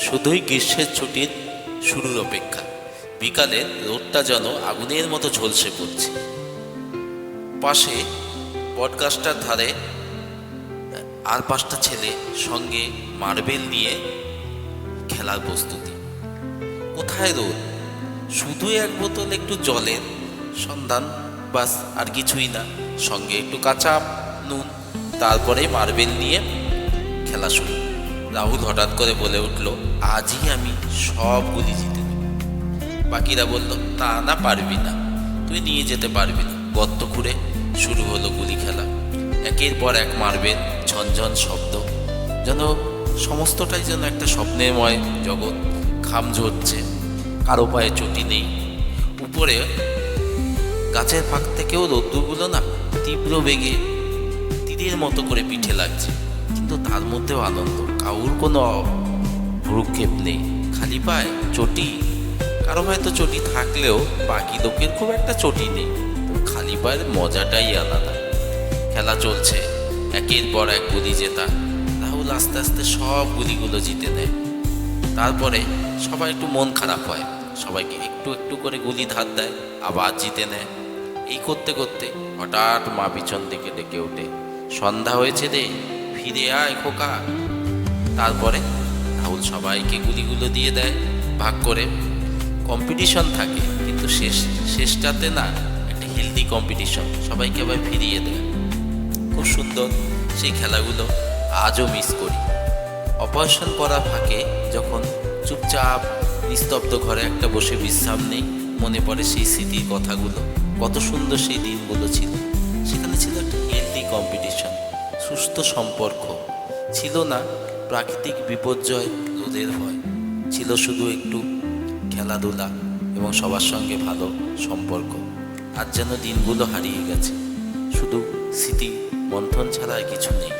শুধুই গ্রীষ্মের ছুটির শুরুর অপেক্ষা। বিকালের রোদটা যেন আগুনের মতো ঝলসে পড়ছে। পাশে বটগাছটার ধারে আর 5টা ছেলে সঙ্গে মার্বেল নিয়ে খেলার প্রস্তুতি। কোথায় রোদ, শুধু এক বোতল একটু জলের সন্ধান, বাস আর কিছুই না। সঙ্গে একটু কাঁচা নুন, তারপরে মার্বেল নিয়ে খেলা শুরু। রাহুল হঠাৎ করে বলে উঠল, আজই আমি সবগুলি জিতে নেব। বাকিরা বলল, তা না, পারবি না, তুই নিয়ে যেতে পারবি না। গর্ত খুঁড়ে শুরু হলো গুলি খেলা। একের পর এক মার্বেল, ঝনঝন শব্দ, যেন সমস্তটাই যেন একটা স্বপ্নেময় জগৎ। খাম ঝরছে, কারো পায়ে চটি নেই। উপরে গাছের ফাঁক থেকেও রোদ্দুরগুলো না তীব্র বেগে তীরের মতো করে পিঠে লাগছে, কিন্তু তার মধ্যেও আনন্দ। কাউর কোনো ভ্রুক্ষেপ নেই, খালি পায়ে চটি। কারো হয়তো চটি থাকলেও বাকি লোকের খুব একটা চটি নেই। খালি পায়ের মজাটাই আলাদা। খেলা চলছে, একের পর এক গুলি জেতা। রাহুল আস্তে আস্তে সব গুলিগুলো জিতে নেয়। তারপরে সবাই একটু মন খারাপ হয়, সবাইকে একটু একটু করে গুলি ধার দেয়, আবার জিতে নেয়। এই করতে করতে হঠাৎ মা পিছন থেকে ডেকে ওঠে, সন্ধ্যা হয়েছে রে, ফিরে আয় খোকা। তারপরে রাহুল সবাইকে গুলিগুলো দিয়ে দেয় ভাগ করে। কম্পিটিশন থাকে, কিন্তু শেষটাতে না একটা হেলদি কম্পিটিশন, সবাইকে আবার ফিরিয়ে দেয়। খুব সুন্দর সেই খেলাগুলো, আজও মিস করি। অপারেশন করা ফাঁকে যখন চুপচাপ নিস্তব্ধ ঘরে একটা বসে বিশ্রাম নেই, মনে পড়ে সেই স্মৃতির কথাগুলো। কত সুন্দর সেই দিনগুলো ছিল। সেখানে ছিল একটা হেলদি কম্পিটিশন, সুস্থ সম্পর্ক। ছিল না প্রাকৃতিক বিপর্যয়, রোদের ভয়। ছিল শুধু একটু খেলাধুলা এবং সবার সঙ্গে ভালো সম্পর্ক। আজ যেন দিনগুলো হারিয়ে গেছে, শুধু স্মৃতি মন্থন ছাড়া আর কিছু নেই।